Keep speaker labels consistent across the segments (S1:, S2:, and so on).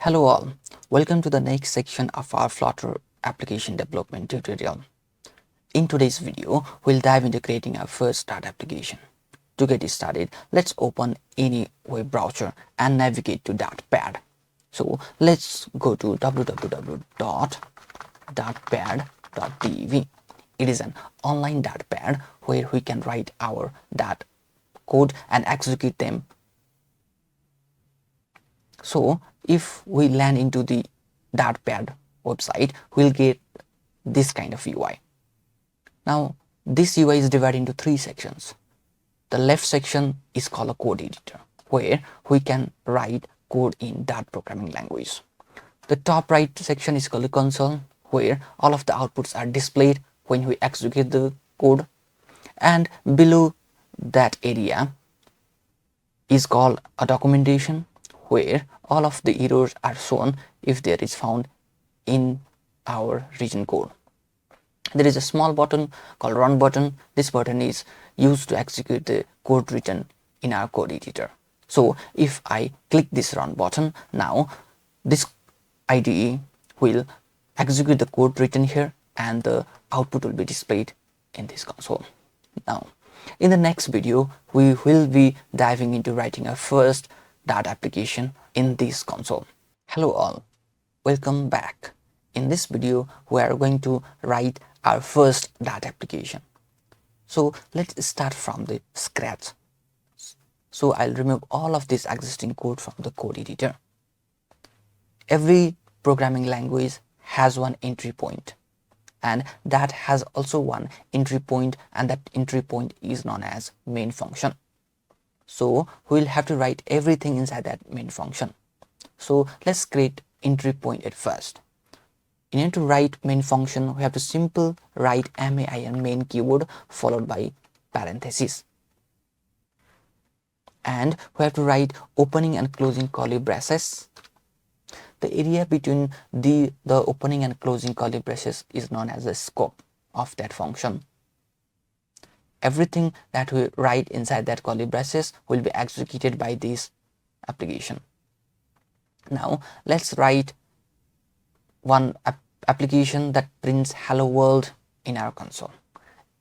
S1: Hello all, welcome to the next section of our Flutter application development tutorial. In today's video, we'll dive into creating our first Start application. To get it started, let's open any web browser and navigate to Pad. So let's go to www.pad.dev. It is an online pad where we can write our Dart code and execute them. So if we land into the Pad website, we'll get this kind of UI. Now this UI is divided into three sections. The left section is called a code editor, where we can write code in Dart programming language. The top right section is called a console, where all of the outputs are displayed when we execute the code. And below that area is called a documentation, where all of the errors are shown if there is found in our region code. There is a small button called run button. This button is used to execute the code written in our code editor. So if I click this run button, now this IDE will execute the code written here and the output will be displayed in this console. Now in the next video, we will be diving into writing our first Dart application in this console. Hello all, welcome back. In this video, we are going to write our first Dart application. So let's start from the scratch. So I'll remove all of this existing code from the code editor. Every programming language has one entry point, and that has also one entry point, and that entry point is known as main function. So we'll have to write everything inside that main function. So let's create entry point at first. In order to write main function, we have to simply write main keyword followed by parentheses. And we have to write opening and closing curly braces. The area between the opening and closing curly braces is known as the scope of that function. Everything that we write inside that curly braces will be executed by this application. Now let's write one application that prints hello world in our console.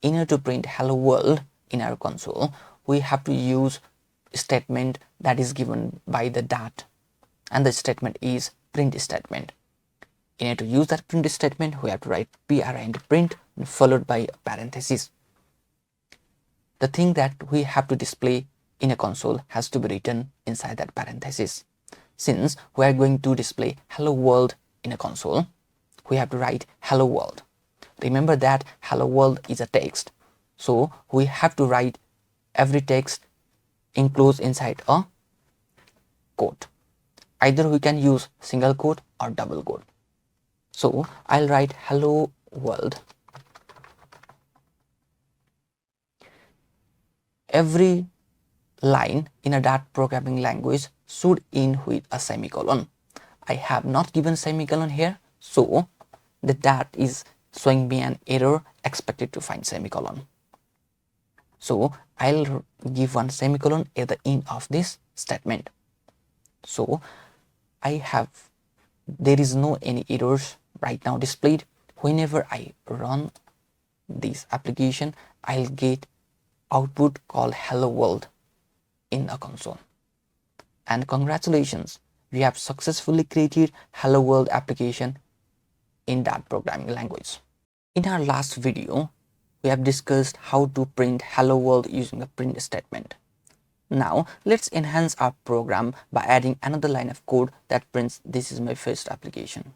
S1: In order to print hello world in our console, we have to use a statement that is given by the Dart, and the statement is print statement. In order to use that print statement, we have to write print followed by a parenthesis. The thing that we have to display in a console has to be written inside that parenthesis. Since we are going to display hello world in a console, we have to write hello world. Remember that hello world is a text, so we have to write every text enclosed inside a quote. Either we can use single quote or double quote. So I'll write hello world. Every line in a Dart programming language should end with a semicolon. I have not given semicolon here, so the Dart is showing me an error expected to find semicolon. So I'll give one semicolon at the end of this statement. So there is no any errors right now displayed. Whenever I run this application, I'll get output called hello world in a console. And congratulations, we have successfully created hello world application in Dart programming language. In our last video, we have discussed how to print hello world using a print statement. Now let's enhance our program by adding another line of code that prints this is my first application.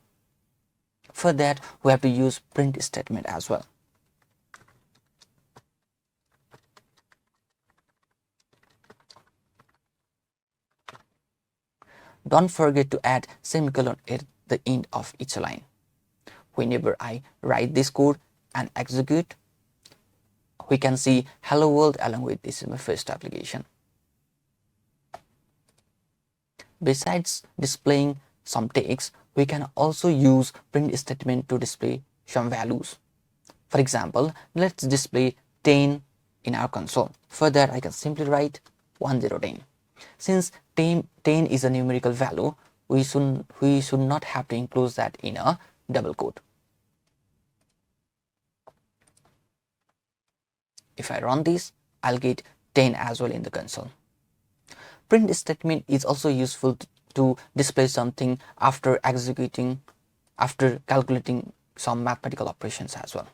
S1: For that, we have to use print statement as well. Don't forget to add semicolon at the end of each line. Whenever I write this code and execute, we can see hello world along with this is my first application. Besides displaying some text, we can also use print statement to display some values. For example, let's display 10 in our console. For that, I can simply write 1010. Since 10 is a numerical value, we should not have to include that in a double quote. If I run this, I'll get 10 as well in the console. Print statement is also useful to display something after calculating some mathematical operations as well.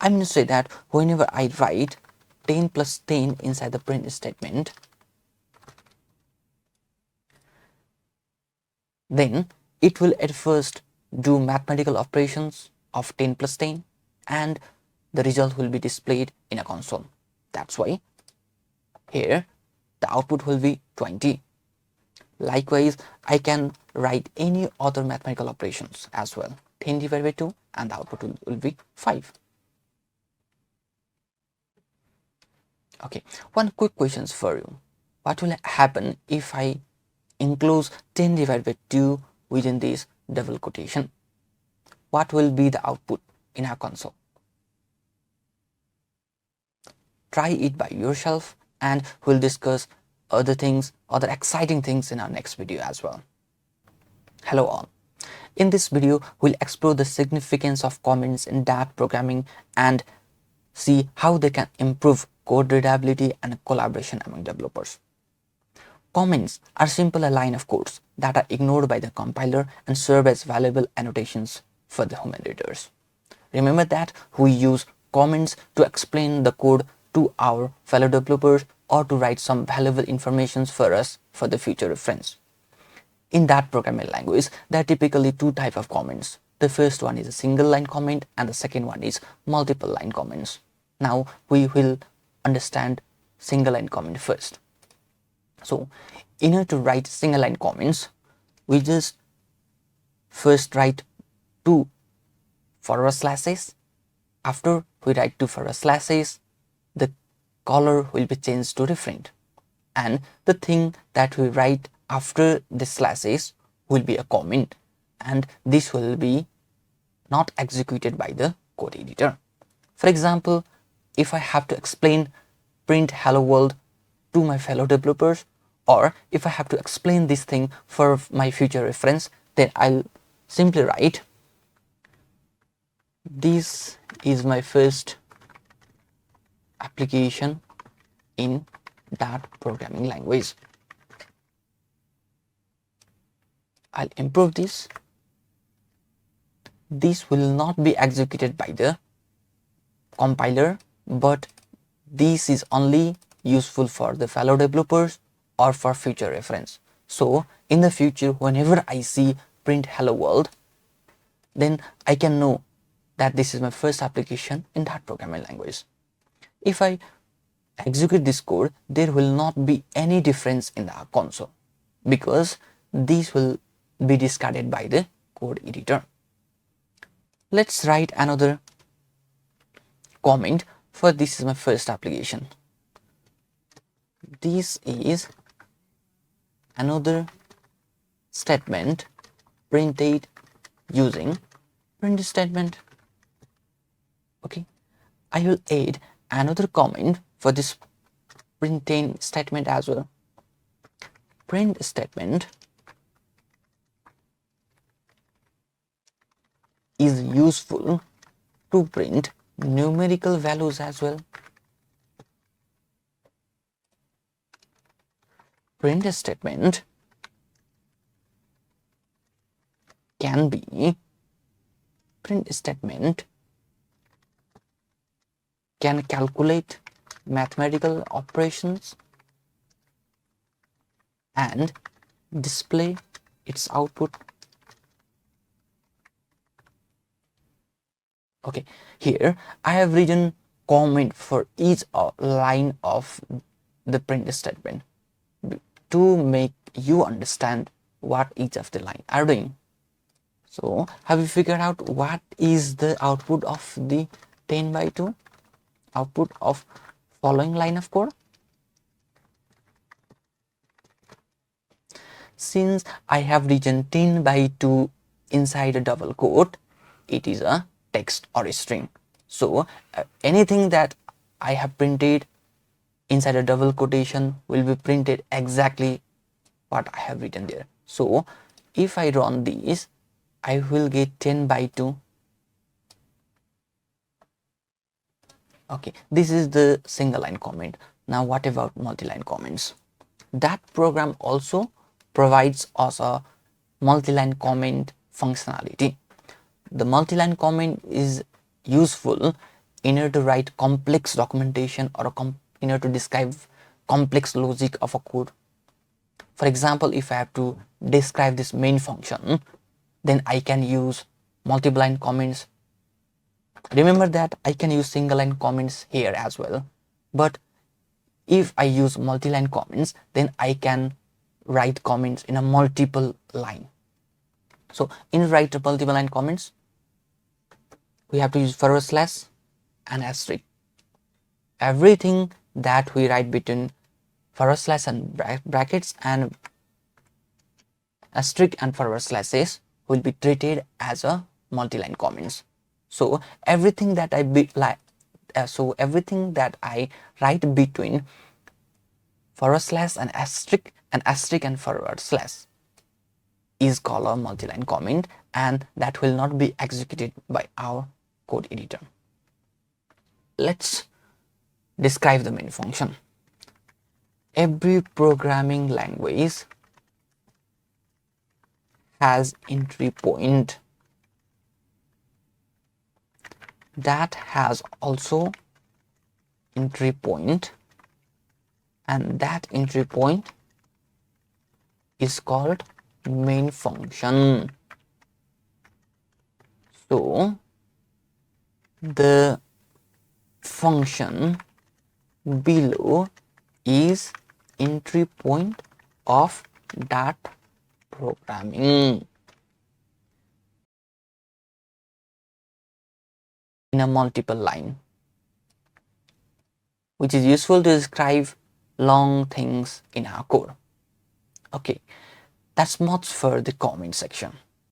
S1: I'm going to say that whenever I write 10 plus 10 inside the print statement, then it will at first do mathematical operations of 10 plus 10 and the result will be displayed in a console. That's why here the output will be 20. Likewise, I can write any other mathematical operations as well. 10 divided by 2 and the output will be 5. Okay, one quick question for you. What will happen if I enclose 10 divided by 2 within this double quotation? What will be the output in our console? Try it by yourself and we'll discuss other exciting things in our next video as well. Hello all. In this video, we'll explore the significance of comments in depth programming and see how they can improve code readability and collaboration among developers. Comments are simply a line of codes that are ignored by the compiler and serve as valuable annotations for the human readers. Remember that we use comments to explain the code to our fellow developers or to write some valuable information for us for the future reference. In that programming language, there are typically two types of comments. The first one is a single line comment and the second one is multiple line comments. Now we will understand single line comment first. So in order to write single line comments, we just first write two forward slashes. After we write two forward slashes, the color will be changed to different, and the thing that we write after the slashes will be a comment, and this will be not executed by the code editor. For example, if I have to explain print hello world to my fellow developers, or if I have to explain this thing for my future reference, then I'll simply write, this is my first application in that programming language. I'll improve this. This will not be executed by the compiler, but this is only useful for the fellow developers or for future reference. So in the future, whenever I see print hello world, then I can know that this is my first application in that programming language. If I execute this code, there will not be any difference in the console because this will be discarded by the code editor. Let's write another comment for this is my first application. This is another statement printed using print statement. Okay, I will add another comment for this print statement as well. Print statement is useful to print numerical values as well. Print statement can calculate mathematical operations and display its output. Okay, here I have written comment for each line of the print statement to make you understand what each of the line are doing. So have you figured out what is the output of the 10 by 2 output of following line of code? Since I have written 10 by 2 inside a double quote, it is a text or a string. So anything that I have printed inside a double quotation will be printed exactly what I have written there. So if I run this, I will get 10 by 2. Okay, this is the single line comment. Now what about multi-line comments? That program also provides us a multi-line comment functionality. The multi-line comment is useful in order to write complex documentation or in order to describe complex logic of a code. For example, if I have to describe this main function, then I can use multiple line comments. Remember that I can use single line comments here as well, but if I use multi-line comments, then I can write comments in a multiple line. So in write multiple line comments, we have to use forward slash and asterisk. Everything that we write between forward slash and brackets and asterisk and forward slashes will be treated as a multi-line comments. So everything that I write between forward slash and asterisk and forward slash is called a multi-line comment, and that will not be executed by our code editor. Let's describe the main function. Every programming language has entry point that has also entry point, and that entry point is called main function. So the function below is entry point of that programming in a multiple line, which is useful to describe long things in our code. Okay, that's much for the comment section.